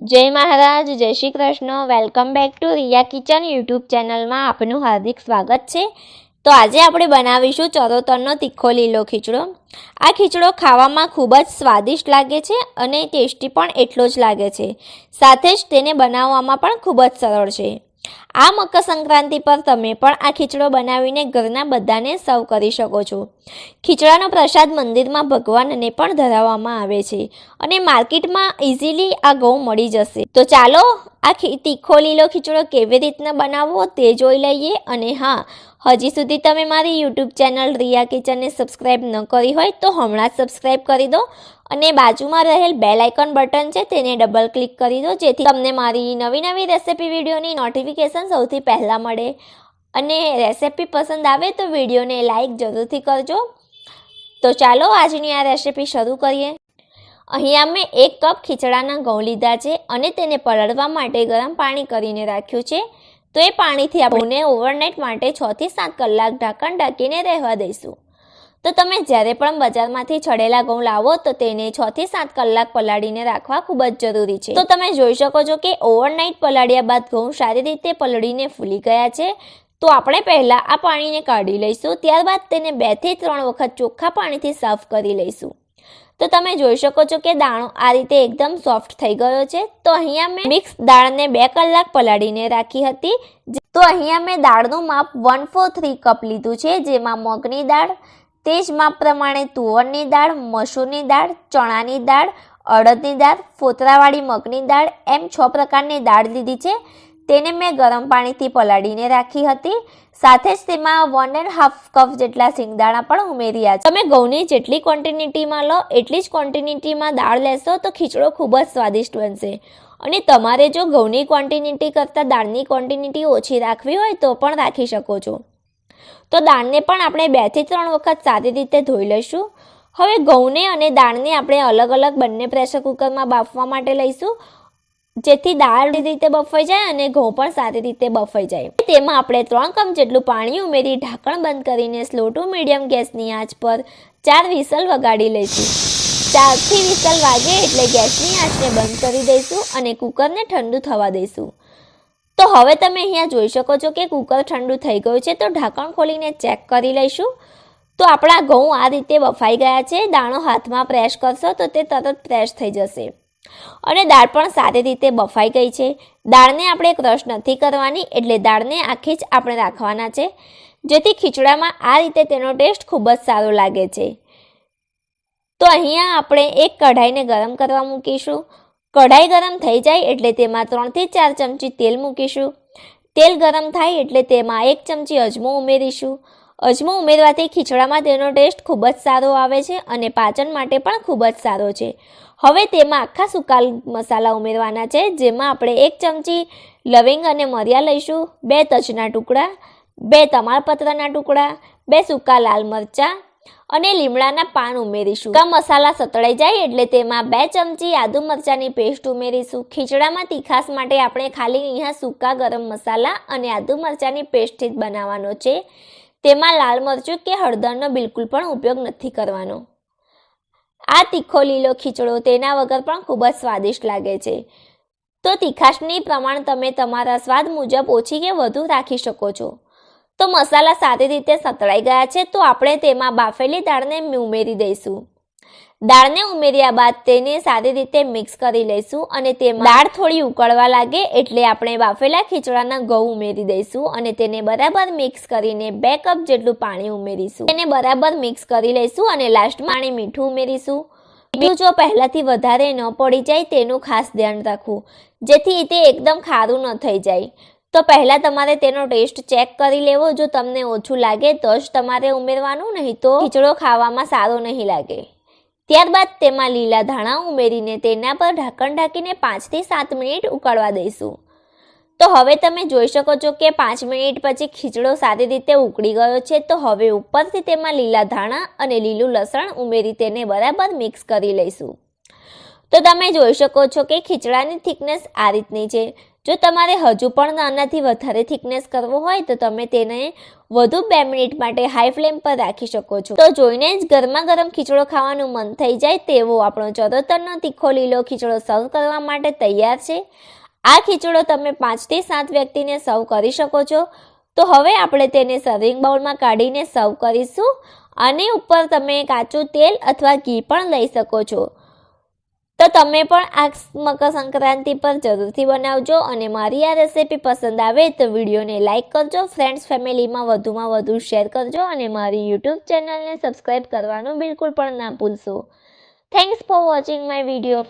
જય મહારાજ, જય Shri Krishna. Welcome back to Riya kitchen YouTube ચેનલમાં આપનું હાર્દિક સ્વાગત છે. તો આજે આપણે બનાવીશું ચરોતરનો તીખો લીલો ખીચડો. આ ખીચડો ખાવામાં ખૂબ જ સ્વાદિષ્ટ લાગે છે અને ટેસ્ટી પણ એટલો જ લાગે છે. સાથે જ તેને બનાવવામાં પણ ખૂબ જ સરળ છે. આ મકર સંક્રાંતિ પર તમે પણ આ ખીચડો બનાવીને ઘરના બધાને સર્વ કરી શકો છો. ખીચડાનો પ્રસાદ મંદિરમાં ભગવાનને પણ ધરાવવામાં આવે છે અને માર્કેટમાં ઇઝીલી આ ઘઉં મળી જશે. તો ચાલો આ તીખો લીલો ખીચડો કેવી રીતના બનાવવો તે જોઈ લઈએ. અને હા, હજી સુધી તમે મારી યુટ્યુબ ચેનલ રિયા કિચનને સબસ્ક્રાઈબ ન કરી હોય તો હમણાં જ સબસ્ક્રાઈબ કરી દો અને બાજુમાં રહેલ બેલ આઇકન બટન છે તેને ડબલ ક્લિક કરી દો, જેથી તમને મારી નવી રેસિપી વિડીયોની નોટિફિકેશન સૌથી પહેલાં મળે. અને રેસિપી પસંદ આવે તો વિડીયોને લાઇક જરૂરથી કરજો. તો ચાલો આજની આ રેસિપી શરૂ કરીએ. અહીંયા મેં 1 કપ ખીચડાના ઘઉં લીધા છે અને તેને પલાળવા માટે ગરમ પાણી કરીને રાખ્યું છે. તો એ પાણીથી આપણે ઓવરનાઇટ માટે 6 થી 7 કલાક ઢાંકણ ઢાંકીને રહેવા દઈશું. તો તમે જ્યારે પણ બજારમાંથી છડેલા ઘઉં લાવો તો તેને 6 થી 7 કલાક પલાળીને રાખવા ખૂબ જ જરૂરી છે. તો તમે જોઈ શકો છો કે ઓવરનાઇટ પલાળ્યા બાદ ઘઉં સારી રીતે પલળીને ફૂલી ગયા છે. તો આપણે પહેલાં આ પાણીને કાઢી લઈશું. ત્યારબાદ તેને 2 થી 3 વખત ચોખ્ખા પાણીથી સાફ કરી લઈશું. તો તમે જોઈ શકો છો કે દાણો આ રીતે એકદમ સોફ્ટ થઈ ગયો છે. તો અહીંયા મેં મિક્સ દાળને 2 કલાક પલાળીને રાખી હતી. તો અહીંયા મેં દાળનું માપ 1/4 કપ લીધું છે, જેમાં મગની દાળ, તે જ માપ પ્રમાણે તુવરની દાળ, મસૂરની દાળ, ચણાની દાળ, અડદની દાળ, ફોતરાવાળી મગની દાળ એમ 6 પ્રકારની દાળ લીધી છે. તેને મેં ગરમ પાણીથી પલાળીને રાખી હતી. સાથે જ તેમાં 1.5 કપ જેટલા સિંગદાણા પણ ઉમેર્યા છે. તમે ઘઉંની જેટલી ક્વોન્ટિટીમાં લો એટલી જ ક્વોન્ટિટીમાં દાળ લેશો તો ખીચડો ખૂબ જ સ્વાદિષ્ટ બનશે. અને તમારે જો ઘઉંની ક્વોન્ટિટી કરતાં દાળની ક્વોન્ટિટી ઓછી રાખવી હોય તો પણ રાખી શકો છો. તો દાળને પણ આપણે 2 થી 3 વખત સારી રીતે ધોઈ લઈશું. હવે ઘઉંને અને દાળને આપણે અલગ અલગ બંને પ્રેશર કુકરમાં બાફવા માટે લઈશું, જેથી દાળ રીતે બફાઈ જાય અને ઘઉં પણ સારી રીતે બફાઈ જાય. તેમાં આપણે 3 કપ જેટલું પાણી ઉમેરી ઢાંકણ બંધ કરીને સ્લો ટુ મીડિયમ ગેસની આંચ પર 4 વિસલ વગાડી લઈશું. 4 થી વિસલ વાગે એટલે ગેસની આંચને બંધ કરી દઈશું અને કુકરને ઠંડુ થવા દઈશું. તો હવે તમે અહીંયા જોઈ શકો છો કે કુકર ઠંડુ થઈ ગયું છે. તો ઢાંકણ ખોલીને ચેક કરી લઈશું. તો આપણા ઘઉં આ રીતે બફાઈ ગયા છે. દાણો હાથમાં પ્રેસ કરશો તો તે તરત પ્રેસ થઈ જશે અને દાળ પણ સારી રીતે બફાઈ ગઈ છે. દાળને આપણે ક્રશ નથી કરવાની, એટલે દાળને આખી જ આપણે રાખવાના છે, જેથી ખીચડામાં આ રીતે તેનો ટેસ્ટ ખૂબ જ સારો લાગે છે. તો અહીંયા આપણે એક કઢાઈને ગરમ કરવા મૂકીશું. કઢાઈ ગરમ થઈ જાય એટલે તેમાં 3 થી 4 ચમચી તેલ મૂકીશું. તેલ ગરમ થાય એટલે તેમાં 1 ચમચી અજમો ઉમેરીશું. અજમો ઉમેરવાથી ખીચડામાં તેનો ટેસ્ટ ખૂબ જ સારો આવે છે અને પાચન માટે પણ ખૂબ જ સારો છે. હવે તેમાં આખા સૂકા મસાલા ઉમેરવાના છે, જેમાં આપણે 1 ચમચી લવિંગ અને મરિયા લઈશું, 2 તજના ટુકડા, 2 તમાલપત્રના ટુકડા, 2 સૂકા લાલ મરચાં અને લીમડાના પાન ઉમેરીશું. સૂકા મસાલા સતળાઈ જાય એટલે તેમાં 2 ચમચી આદુ મરચાંની પેસ્ટ ઉમેરીશું. ખીચડામાં તીખાસ માટે આપણે ખાલી અહીંયા સૂકા ગરમ મસાલા અને આદુ મરચાંની પેસ્ટથી જ બનાવવાનો છે. તેમાં લાલ મરચું કે હળદરનો બિલકુલ પણ ઉપયોગ નથી કરવાનો. આ તીખો લીલો ખીચડો તેના વગર પણ ખૂબ જ સ્વાદિષ્ટ લાગે છે. તો તીખાશની પ્રમાણ તમે તમારા સ્વાદ મુજબ ઓછી કે વધુ રાખી શકો છો. તો મસાલા સારી રીતે સતળાઈ ગયા છે. તો આપણે તેમાં બાફેલી દાળને ઉમેરી દઈશું. દાળને ઉમેર્યા બાદ તેને સારી રીતે મિક્સ કરી લઈશું અને તેમાં દાળ થોડી ઉકળવા લાગે એટલે આપણે બાફેલા ખીચડાના ઘઉં ઉમેરી દઈશું અને તેને બરાબર મિક્સ કરીને 2 કપ જેટલું પાણી ઉમેરીશું. તેને બરાબર મિક્સ કરી લઈશું અને લાસ્ટમાં મીઠું ઉમેરીશું. મીઠું જો પહેલાંથી વધારે ન પડી જાય તેનું ખાસ ધ્યાન રાખવું, જેથી તે એકદમ ખારું ન થઈ જાય. તો પહેલાં તમારે તેનો ટેસ્ટ ચેક કરી લેવો. જો તમને ઓછું લાગે તો જ તમારે ઉમેરવાનું, નહીં તો ખીચડો ખાવામાં સારો નહીં લાગે. ત્યારબાદ તેમાં લીલા ધાણા ઉમેરીને તેના પર ઢાંકણ ઢાંકીને 5 થી 7 મિનિટ ઉકળવા દઈશું. તો હવે તમે જોઈ શકો છો કે 5 મિનિટ પછી ખીચડો સારી રીતે ઉકળી ગયો છે. તો હવે ઉપરથી તેમાં લીલા ધાણા અને લીલું લસણ ઉમેરી તેને બરાબર મિક્સ કરી લઈશું. તો તમે જોઈ શકો છો કે ખીચડાની થિકનેસ આ રીતની છે. જો તમારે હજુ પણ આનાથી વધારે થિકનેસ કરવો હોય તો તમે તેને વધુ 2 મિનિટ માટે હાઈ ફ્લેમ પર રાખી શકો છો. તો જોઈને જ ગરમા ગરમ ખીચડો ખાવાનું મન થઈ જાય તેવો આપણો ચરોતરનો તીખો લીલો ખીચડો સર્વ કરવા માટે તૈયાર છે. આ ખીચડો તમે 5 થી 7 વ્યક્તિને સર્વ કરી શકો છો. તો હવે આપણે તેને સર્વિંગ બાઉલમાં કાઢીને સર્વ કરીશું અને ઉપર તમે કાચું તેલ અથવા ઘી પણ લઈ શકો છો. તો તમે પણ આ મકર સંક્રાંતિ પર જરૂરથી બનાવજો અને મારી આ રેસીપી પસંદ આવે તો વિડીયોને લાઇક કરજો, ફ્રેન્ડ્સ ફેમિલીમાં વધુમાં વધુ શેર કરજો અને મારી યુટ્યુબ ચેનલને સબસ્ક્રાઈબ કરવાનું બિલકુલ પણ ના ભૂલશો. Thanks for watching my video.